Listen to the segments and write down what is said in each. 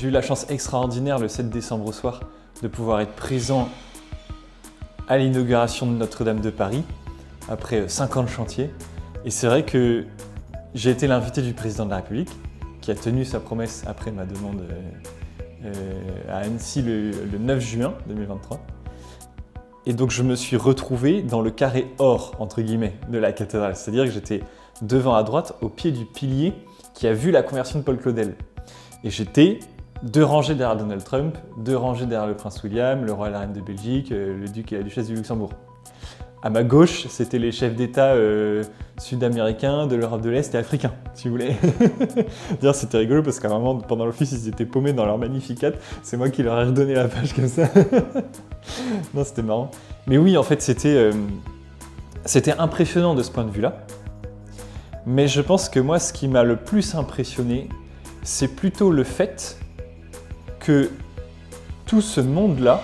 J'ai eu la chance extraordinaire le 7 décembre au soir de pouvoir être présent à l'inauguration de Notre-Dame de Paris après 5 ans de chantier. Et c'est vrai que j'ai été l'invité du président de la République qui a tenu sa promesse après ma demande à Annecy le 9 juin 2023. Et donc je me suis retrouvé dans le carré or, entre guillemets, de la cathédrale. C'est-à-dire que j'étais devant à droite, au pied du pilier qui a vu la conversion de Paul Claudel. Et j'étais 2 rangées derrière Donald Trump, 2 rangées derrière le prince William, le roi et la reine de Belgique, le duc et la duchesse du Luxembourg. À ma gauche, c'était les chefs d'État sud-américains, de l'Europe de l'Est et africains, si vous voulez. D'ailleurs, c'était rigolo parce qu'à un moment, pendant l'office, ils étaient paumés dans leur Magnificat. C'est moi qui leur ai redonné la page comme ça. Non, c'était marrant. Mais oui, en fait, c'était impressionnant de ce point de vue-là. Mais je pense que moi, ce qui m'a le plus impressionné, c'est plutôt le fait que tout ce monde-là,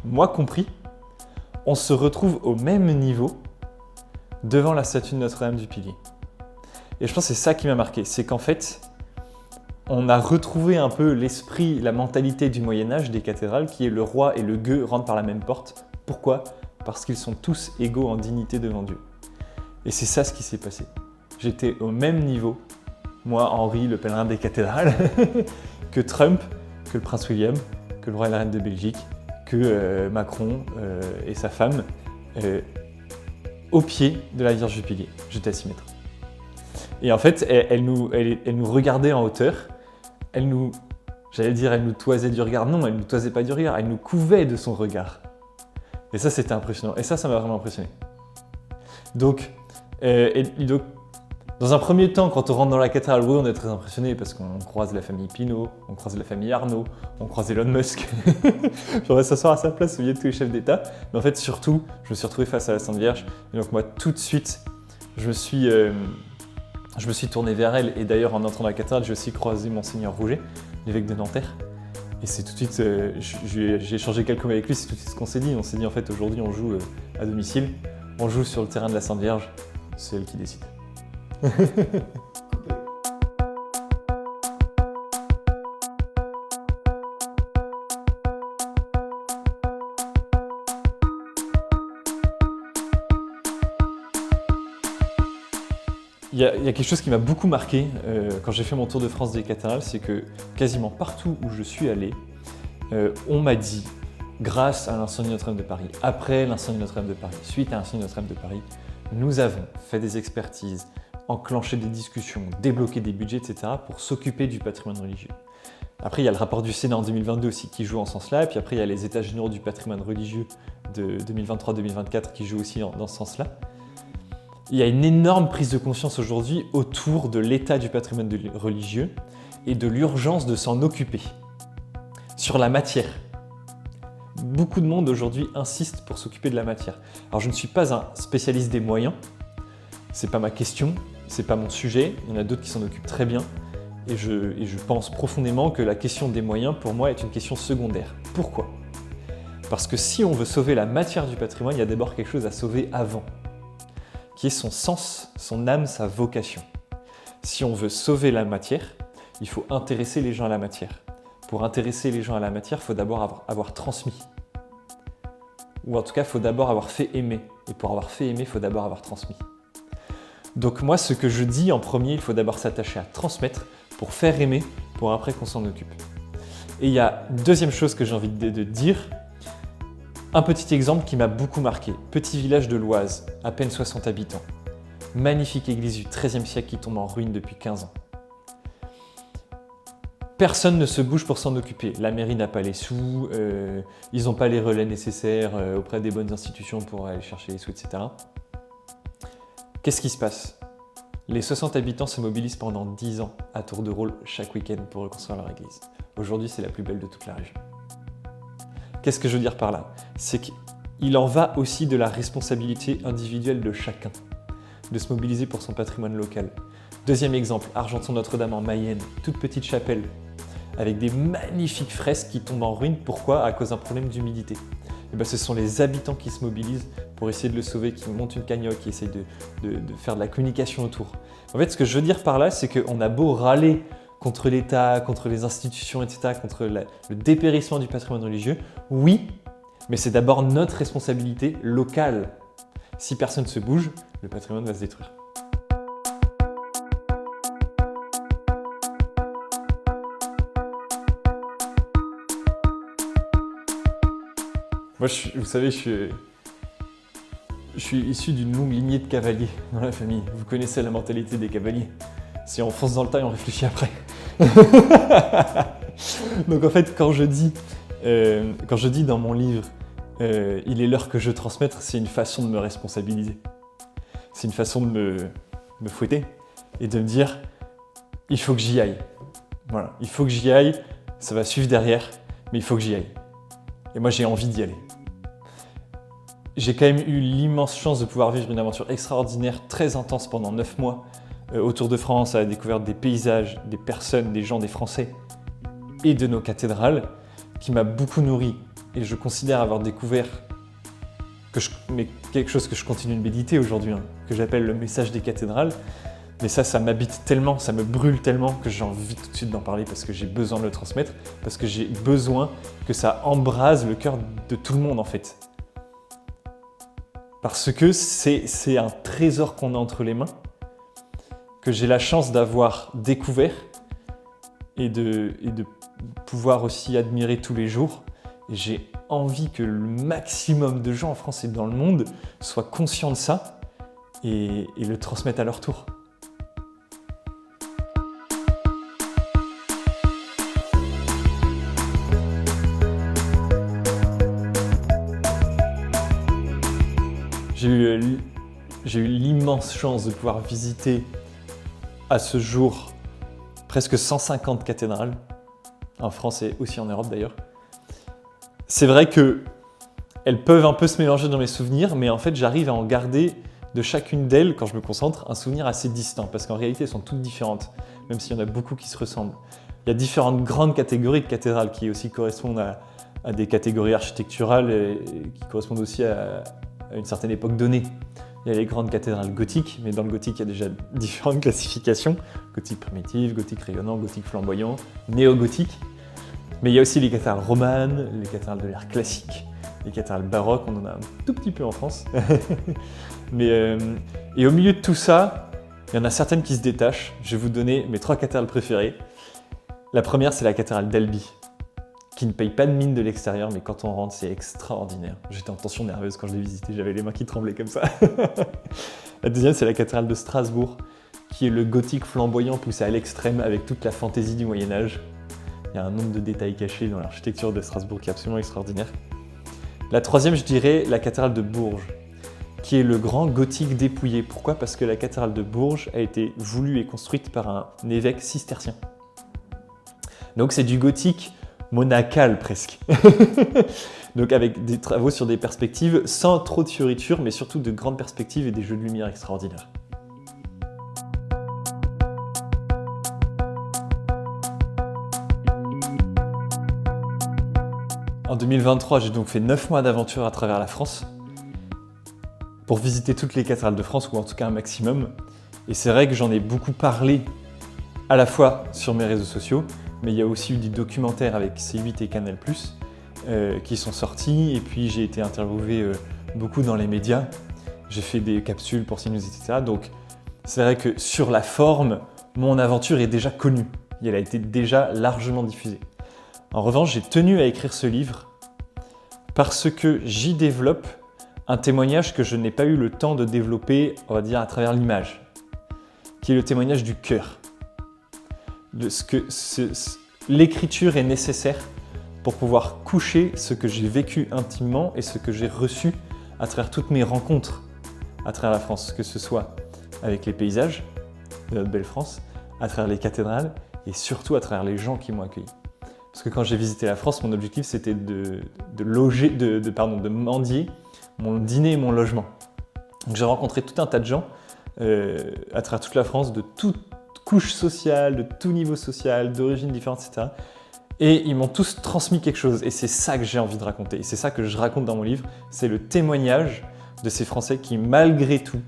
moi compris, on se retrouve au même niveau devant la statue de Notre-Dame du Pilier. Et je pense que c'est ça qui m'a marqué, c'est qu'en fait, on a retrouvé un peu l'esprit, la mentalité du Moyen-Âge des cathédrales, qui est le roi et le gueux rentrent par la même porte. Pourquoi ? Parce qu'ils sont tous égaux en dignité devant Dieu. Et c'est ça ce qui s'est passé. J'étais au même niveau, moi, Henri, le pèlerin des cathédrales, que Trump, que le prince William, que le roi et la reine de Belgique, que Macron et sa femme, au pied de la Vierge du Pilier. J'étais à 6 mètres. Et en fait, elle nous regardait en hauteur, elle nous toisait du regard. Non, elle ne nous toisait pas du regard, elle nous couvait de son regard. Et ça, c'était impressionnant. Et ça m'a vraiment impressionné. Donc, dans un premier temps, quand on rentre dans la cathédrale, oui, on est très impressionné parce qu'on croise la famille Pinault, on croise la famille Arnault, on croise Elon Musk. J'aurais s'asseoir à sa place au milieu de tous les chefs d'État. Mais en fait, surtout, je me suis retrouvé face à la Sainte Vierge. Et donc moi, tout de suite, je me suis tourné vers elle. Et d'ailleurs, en entrant dans la cathédrale, j'ai aussi croisé Monseigneur Rouget, l'évêque de Nanterre. Et c'est tout de suite, j'ai échangé quelques mots avec lui, c'est tout de suite ce qu'on s'est dit. On s'est dit, en fait, aujourd'hui, on joue à domicile, on joue sur le terrain de la Sainte Vierge, c'est elle qui décide. Il y a quelque chose qui m'a beaucoup marqué quand j'ai fait mon tour de France des cathédrales, c'est que quasiment partout où je suis allé, on m'a dit, grâce à l'incendie de Notre-Dame de Paris, après l'incendie de Notre-Dame de Paris, suite à l'incendie de Notre-Dame de Paris, nous avons fait des expertises, enclenché des discussions, débloqué des budgets, etc. pour s'occuper du patrimoine religieux. Après, il y a le rapport du Sénat en 2022 aussi qui joue en ce sens-là, et puis après, il y a les États généraux du patrimoine religieux de 2023-2024 qui jouent aussi dans ce sens-là. Il y a une énorme prise de conscience aujourd'hui autour de l'état du patrimoine religieux et de l'urgence de s'en occuper. Sur la matière. Beaucoup de monde aujourd'hui insiste pour s'occuper de la matière. Alors je ne suis pas un spécialiste des moyens, c'est pas ma question, c'est pas mon sujet, il y en a d'autres qui s'en occupent très bien et je pense profondément que la question des moyens pour moi est une question secondaire. Pourquoi ? Parce que si on veut sauver la matière du patrimoine, il y a d'abord quelque chose à sauver avant, qui est son sens, son âme, sa vocation. Si on veut sauver la matière, il faut intéresser les gens à la matière. Pour intéresser les gens à la matière, il faut d'abord avoir transmis. Ou en tout cas, il faut d'abord avoir fait aimer. Et pour avoir fait aimer, il faut d'abord avoir transmis. Donc moi, ce que je dis en premier, il faut d'abord s'attacher à transmettre pour faire aimer, pour après qu'on s'en occupe. Et il y a une deuxième chose que j'ai envie de dire, un petit exemple qui m'a beaucoup marqué. Petit village de l'Oise, à peine 60 habitants. Magnifique église du XIIIe siècle qui tombe en ruine depuis 15 ans. Personne ne se bouge pour s'en occuper. La mairie n'a pas les sous, ils n'ont pas les relais nécessaires auprès des bonnes institutions pour aller chercher les sous, etc. Qu'est-ce qui se passe ? Les 60 habitants se mobilisent pendant 10 ans à tour de rôle chaque week-end pour reconstruire leur église. Aujourd'hui, c'est la plus belle de toute la région. Qu'est-ce que je veux dire par là ? C'est qu'il en va aussi de la responsabilité individuelle de chacun, de se mobiliser pour son patrimoine local. Deuxième exemple, Argenton-Notre-Dame en Mayenne, toute petite chapelle, avec des magnifiques fresques qui tombent en ruine. Pourquoi ? À cause d'un problème d'humidité. Et bien, ce sont les habitants qui se mobilisent pour essayer de le sauver, qui montent une cagnotte, qui essayent de faire de la communication autour. En fait, ce que je veux dire par là, c'est qu'on a beau râler contre l'État, contre les institutions, etc., contre le dépérissement du patrimoine religieux, oui, mais c'est d'abord notre responsabilité locale. Si personne ne se bouge, le patrimoine va se détruire. Moi, vous savez, je suis issu d'une longue lignée de cavaliers dans la famille. Vous connaissez la mentalité des cavaliers. Si on fonce dans le tas et on réfléchit après. Donc en fait, quand je dis dans mon livre il est l'heure que je transmette, c'est une façon de me responsabiliser. C'est une façon de me fouetter et de me dire il faut que j'y aille. Voilà, il faut que j'y aille, ça va suivre derrière, mais il faut que j'y aille. Et moi, j'ai envie d'y aller. J'ai quand même eu l'immense chance de pouvoir vivre une aventure extraordinaire, très intense pendant 9 mois, autour de France, à la découverte des paysages, des personnes, des gens, des Français et de nos cathédrales, qui m'a beaucoup nourri. Et je considère avoir découvert quelque chose que je continue de méditer aujourd'hui, que j'appelle le message des cathédrales. Mais ça m'habite tellement, ça me brûle tellement que j'ai envie tout de suite d'en parler parce que j'ai besoin de le transmettre, parce que j'ai besoin que ça embrase le cœur de tout le monde en fait. Parce que c'est un trésor qu'on a entre les mains, que j'ai la chance d'avoir découvert et de pouvoir aussi admirer tous les jours. Et j'ai envie que le maximum de gens en France et dans le monde soient conscients de ça et le transmettent à leur tour. J'ai eu l'immense chance de pouvoir visiter à ce jour presque 150 cathédrales, en France et aussi en Europe d'ailleurs. C'est vrai qu'elles peuvent un peu se mélanger dans mes souvenirs, mais en fait j'arrive à en garder de chacune d'elles, quand je me concentre, un souvenir assez distinct, parce qu'en réalité elles sont toutes différentes, même s'il y en a beaucoup qui se ressemblent. Il y a différentes grandes catégories de cathédrales qui aussi correspondent à des catégories architecturales et qui correspondent aussi à une certaine époque donnée. Il y a les grandes cathédrales gothiques, mais dans le gothique, il y a déjà différentes classifications. Gothique primitif, gothique rayonnant, gothique flamboyant, néo-gothique. Mais il y a aussi les cathédrales romanes, les cathédrales de l'ère classique, les cathédrales baroques, on en a un tout petit peu en France. Et au milieu de tout ça, il y en a certaines qui se détachent. Je vais vous donner mes 3 cathédrales préférées. La première, c'est la cathédrale d'Albi, qui ne paye pas de mine de l'extérieur, mais quand on rentre, c'est extraordinaire. J'étais en tension nerveuse quand je l'ai visité, j'avais les mains qui tremblaient comme ça. La deuxième, c'est la cathédrale de Strasbourg, qui est le gothique flamboyant poussé à l'extrême avec toute la fantaisie du Moyen-Âge. Il y a un nombre de détails cachés dans l'architecture de Strasbourg qui est absolument extraordinaire. La troisième, je dirais, la cathédrale de Bourges, qui est le grand gothique dépouillé. Pourquoi ? Parce que la cathédrale de Bourges a été voulue et construite par un évêque cistercien. Donc c'est du gothique monacal presque. Donc avec des travaux sur des perspectives sans trop de fioritures, mais surtout de grandes perspectives et des jeux de lumière extraordinaires. En 2023, j'ai donc fait 9 mois d'aventure à travers la France pour visiter toutes les cathédrales de France, ou en tout cas un maximum. Et c'est vrai que j'en ai beaucoup parlé à la fois sur mes réseaux sociaux, mais il y a aussi eu des documentaires avec C8 et Canal+, qui sont sortis, et puis j'ai été interviewé beaucoup dans les médias. J'ai fait des capsules pour CNews, etc. Donc c'est vrai que sur la forme, mon aventure est déjà connue. Elle a été déjà largement diffusée. En revanche, j'ai tenu à écrire ce livre parce que j'y développe un témoignage que je n'ai pas eu le temps de développer, on va dire, à travers l'image, qui est le témoignage du cœur. De ce que l'écriture est nécessaire pour pouvoir coucher ce que j'ai vécu intimement et ce que j'ai reçu à travers toutes mes rencontres à travers la France, que ce soit avec les paysages de notre belle France, à travers les cathédrales et surtout à travers les gens qui m'ont accueilli. Parce que quand j'ai visité la France, mon objectif c'était de mendier mon dîner et mon logement. Donc j'ai rencontré tout un tas de gens à travers toute la France, de toute couche sociale, de tout niveau social, d'origines différentes, etc. Et ils m'ont tous transmis quelque chose. Et c'est ça que j'ai envie de raconter. Et c'est ça que je raconte dans mon livre. C'est le témoignage de ces Français qui, malgré tout,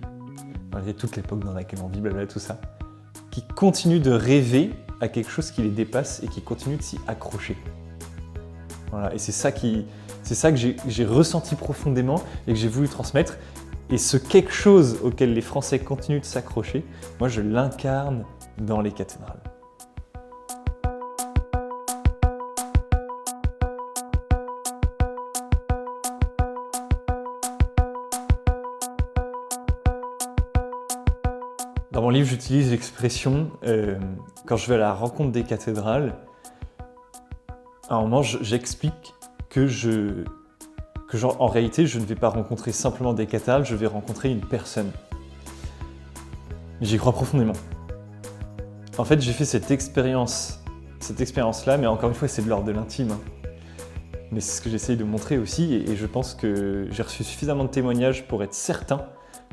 malgré toute l'époque dans laquelle on vit, blablabla, tout ça, qui continuent de rêver à quelque chose qui les dépasse et qui continuent de s'y accrocher. Voilà, et c'est ça que j'ai ressenti profondément et que j'ai voulu transmettre. Et ce quelque chose auquel les Français continuent de s'accrocher, moi je l'incarne dans les cathédrales. Dans mon livre, j'utilise l'expression quand je vais à la rencontre des cathédrales, à un moment, j'explique en réalité, je ne vais pas rencontrer simplement des cathédrales, je vais rencontrer une personne. J'y crois profondément. En fait, j'ai fait cette expérience-là, mais encore une fois, c'est de l'ordre de l'intime. Mais c'est ce que j'essaye de montrer aussi, et je pense que j'ai reçu suffisamment de témoignages pour être certain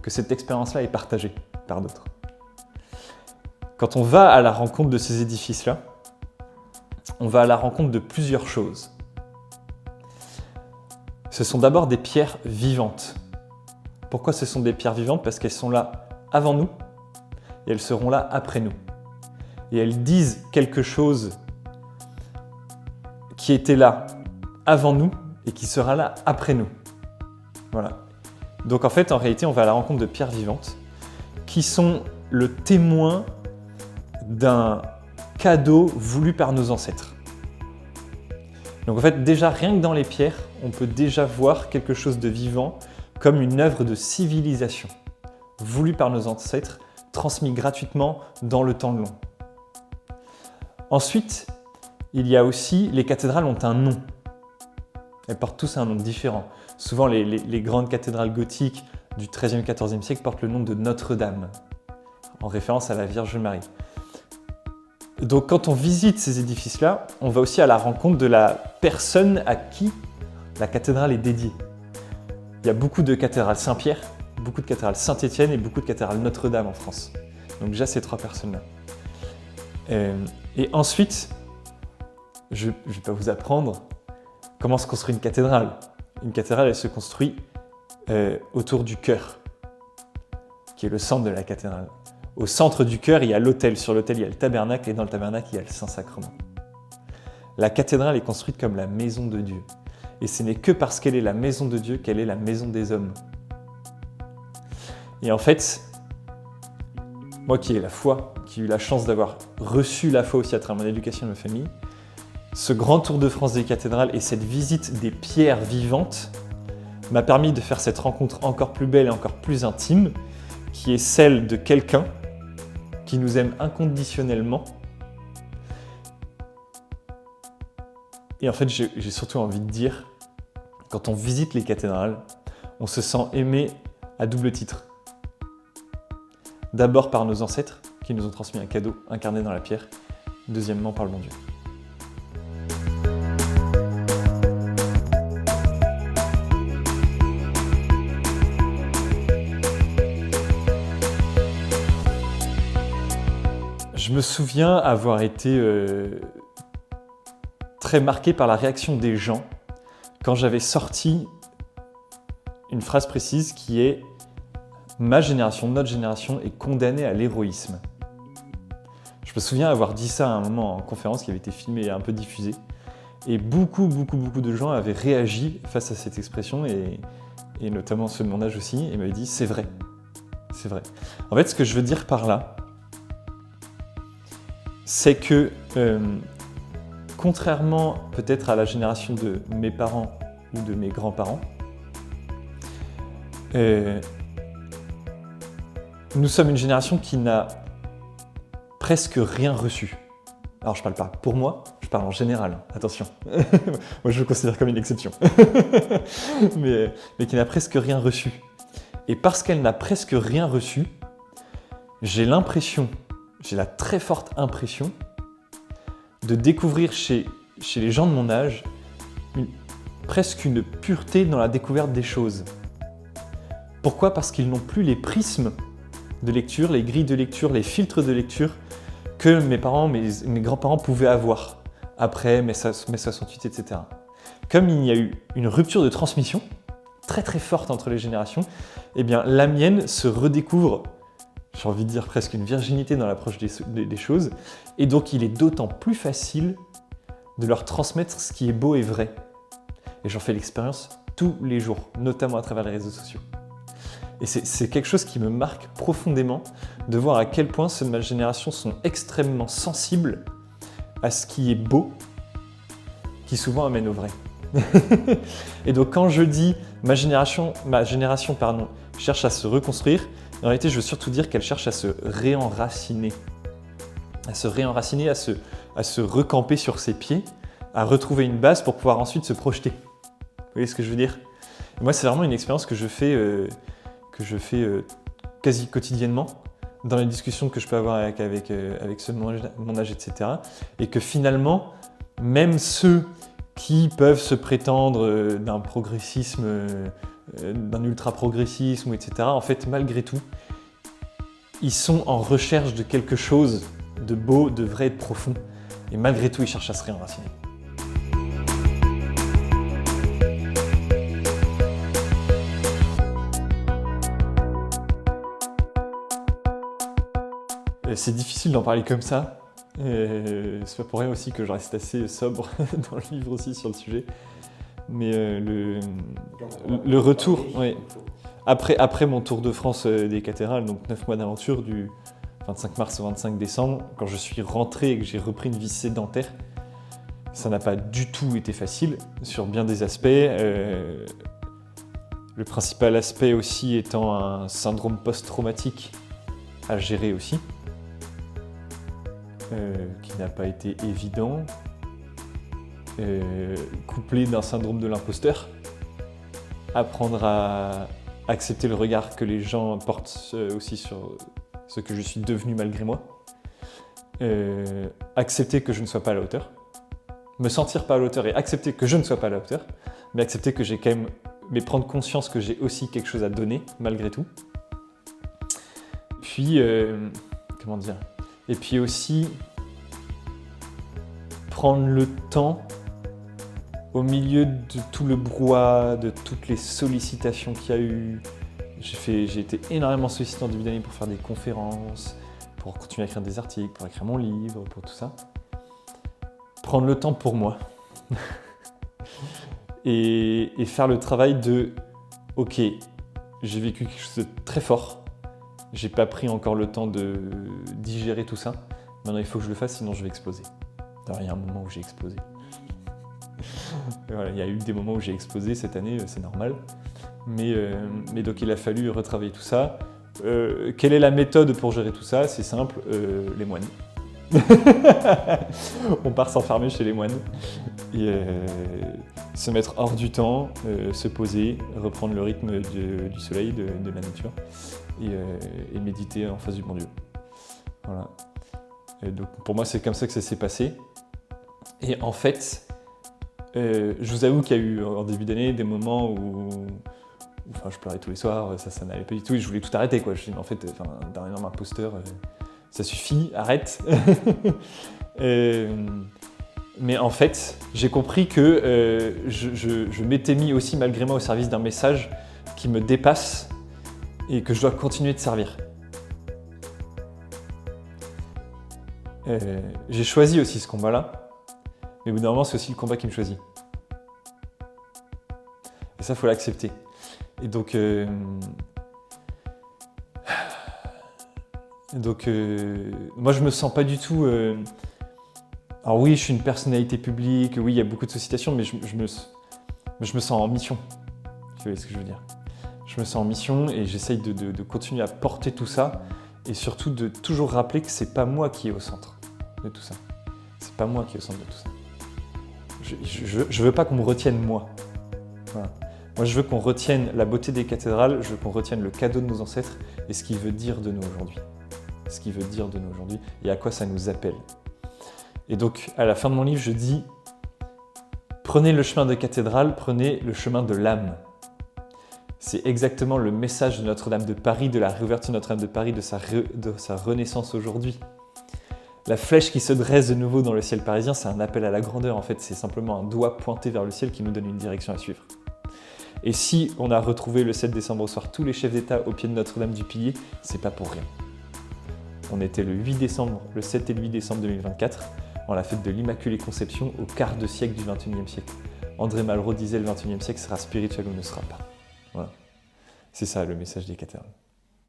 que cette expérience-là est partagée par d'autres. Quand on va à la rencontre de ces édifices-là, on va à la rencontre de plusieurs choses. Ce sont d'abord des pierres vivantes. Pourquoi ce sont des pierres vivantes? Parce qu'elles sont là avant nous et elles seront là après nous. Et elles disent quelque chose qui était là avant nous et qui sera là après nous. Voilà. Donc en fait, en réalité, on va à la rencontre de pierres vivantes qui sont le témoin d'un cadeau voulu par nos ancêtres. Donc en fait, déjà, rien que dans les pierres, on peut déjà voir quelque chose de vivant comme une œuvre de civilisation, voulue par nos ancêtres, transmise gratuitement dans le temps long. Ensuite, il y a aussi, les cathédrales ont un nom. Elles portent tous un nom différent. Souvent, les grandes cathédrales gothiques du XIIIe, XIVe siècle portent le nom de Notre-Dame, en référence à la Vierge Marie. Donc quand on visite ces édifices-là, on va aussi à la rencontre de la personne à qui la cathédrale est dédiée. Il y a beaucoup de cathédrales Saint-Pierre, beaucoup de cathédrales Saint-Étienne et beaucoup de cathédrales Notre-Dame en France. Donc déjà ces trois personnes-là. Et ensuite, je ne vais pas vous apprendre comment se construit une cathédrale. Une cathédrale, elle se construit autour du chœur, qui est le centre de la cathédrale. Au centre du chœur, il y a l'autel. Sur l'autel, il y a le tabernacle et dans le tabernacle, il y a le Saint-Sacrement. La cathédrale est construite comme la maison de Dieu. Et ce n'est que parce qu'elle est la maison de Dieu qu'elle est la maison des hommes. Et en fait, moi qui ai la foi, qui ai eu la chance d'avoir reçu la foi aussi à travers mon éducation de ma famille, ce grand tour de France des cathédrales et cette visite des pierres vivantes m'a permis de faire cette rencontre encore plus belle et encore plus intime, qui est celle de quelqu'un qui nous aime inconditionnellement. Et en fait, j'ai surtout envie de dire, quand on visite les cathédrales, on se sent aimé à double titre. D'abord par nos ancêtres, qui nous ont transmis un cadeau incarné dans la pierre. Deuxièmement, par le bon Dieu. Je me souviens avoir été très marqué par la réaction des gens quand j'avais sorti une phrase précise qui est « Ma génération, notre génération est condamnée à l'héroïsme ». Je me souviens avoir dit ça à un moment en conférence qui avait été filmée et un peu diffusée. Et beaucoup de gens avaient réagi face à cette expression et notamment ceux de mon âge aussi et m'avaient dit « C'est vrai, c'est vrai ». En fait, ce que je veux dire par là, c'est que, contrairement peut-être à la génération de mes parents ou de mes grands-parents, nous sommes une génération qui n'a presque rien reçu. Alors je parle pas pour moi, je parle en général, attention. Moi je me considère comme une exception. mais qui n'a presque rien reçu. Et parce qu'elle n'a presque rien reçu, j'ai la très forte impression de découvrir chez les gens de mon âge presque une pureté dans la découverte des choses. Pourquoi? Parce qu'ils n'ont plus les prismes de lecture, les grilles de lecture, les filtres de lecture que mes parents, mes grands-parents pouvaient avoir après mai 68, etc. Comme il y a eu une rupture de transmission très forte entre les générations, eh bien la mienne se redécouvre j'ai envie de dire presque une virginité dans l'approche des choses, et donc il est d'autant plus facile de leur transmettre ce qui est beau et vrai. Et j'en fais l'expérience tous les jours, notamment à travers les réseaux sociaux. Et c'est quelque chose qui me marque profondément de voir à quel point ceux de ma génération sont extrêmement sensibles à ce qui est beau, qui souvent amène au vrai. Et donc quand je dis ma génération cherche à se reconstruire, en réalité je veux surtout dire qu'elle cherche à se réenraciner, à se recamper sur ses pieds, à retrouver une base pour pouvoir ensuite se projeter. Vous voyez ce que je veux dire? Et moi c'est vraiment une expérience que je fais quasi quotidiennement dans les discussions que je peux avoir avec ceux de mon âge, etc. Et que finalement, même ceux qui peuvent se prétendre d'un progressisme, d'un ultra-progressisme, etc., en fait, malgré tout, ils sont en recherche de quelque chose de beau, de vrai et de profond. Et malgré tout, ils cherchent à se réenraciner. C'est difficile d'en parler comme ça. C'est pas pour rien aussi que je reste assez sobre dans le livre aussi sur le sujet. Mais le retour, ouais. Après mon tour de France des cathédrales, donc 9 mois d'aventure du 25 mars au 25 décembre, quand je suis rentré et que j'ai repris une vie sédentaire, ça n'a pas du tout été facile sur bien des aspects. Le principal aspect aussi étant un syndrome post-traumatique à gérer aussi. Qui n'a pas été évident, couplé d'un syndrome de l'imposteur, apprendre à accepter le regard que les gens portent aussi sur ce que je suis devenu malgré moi, accepter que je ne sois pas à la hauteur, me sentir pas à la hauteur et accepter que je ne sois pas à la hauteur, mais accepter que j'ai quand même, mais prendre conscience que j'ai aussi quelque chose à donner malgré tout. Puis, comment dire ? Et puis aussi, prendre le temps, au milieu de tout le brouhaha, de toutes les sollicitations qu'il y a eu. J'ai été énormément sollicité en début d'année pour faire des conférences, pour continuer à écrire des articles, pour écrire mon livre, pour tout ça. Prendre le temps pour moi. et faire le travail de « Ok, j'ai vécu quelque chose de très fort. J'ai pas pris encore le temps de digérer tout ça. Maintenant, il faut que je le fasse, sinon je vais exploser. » Il y a un moment où j'ai explosé. Voilà, il y a eu des moments où j'ai explosé cette année, c'est normal. Mais donc il a fallu retravailler tout ça. Quelle est la méthode pour gérer tout ça? C'est simple, les moines. On part s'enfermer chez les moines. Et, se mettre hors du temps, se poser, reprendre le rythme du soleil, de la nature. Et méditer en face du bon Dieu. Voilà. Et donc pour moi, c'est comme ça que ça s'est passé. Et en fait, je vous avoue qu'il y a eu en début d'année des moments où je pleurais tous les soirs, ça n'allait pas du tout et je voulais tout arrêter, quoi. Je me dis, en fait, d'un énorme imposteur, ça suffit, arrête. Mais en fait, j'ai compris que je m'étais mis aussi malgré moi au service d'un message qui me dépasse et que je dois continuer de servir. J'ai choisi aussi ce combat-là, mais au bout d'un moment, c'est aussi le combat qui me choisit. Et ça, il faut l'accepter. Et donc moi, je me sens pas du tout... Alors oui, je suis une personnalité publique, oui, il y a beaucoup de sollicitations, mais je me sens en mission. Vous voyez ce que je veux dire? Je me sens en mission et j'essaye de continuer à porter tout ça et surtout de toujours rappeler que c'est pas moi qui est au centre de tout ça. C'est pas moi qui est au centre de tout ça. Je veux pas qu'on me retienne moi. Voilà. Moi, je veux qu'on retienne la beauté des cathédrales, je veux qu'on retienne le cadeau de nos ancêtres et ce qu'il veut dire de nous aujourd'hui. Ce qu'il veut dire de nous aujourd'hui et à quoi ça nous appelle. Et donc, à la fin de mon livre, je dis « Prenez le chemin de cathédrale, prenez le chemin de l'âme ». C'est exactement le message de Notre-Dame de Paris, de la réouverture de Notre-Dame de Paris, de sa renaissance aujourd'hui. La flèche qui se dresse de nouveau dans le ciel parisien, c'est un appel à la grandeur. En fait, c'est simplement un doigt pointé vers le ciel qui nous donne une direction à suivre. Et si on a retrouvé le 7 décembre au soir tous les chefs d'État au pied de Notre-Dame du Pilier, c'est pas pour rien. On était le 8 décembre, le 7 et le 8 décembre 2024, en la fête de l'Immaculée Conception au quart de siècle du XXIe siècle. André Malraux disait le XXIe siècle sera spirituel ou ne sera pas. Voilà. C'est ça le message des cathédrales.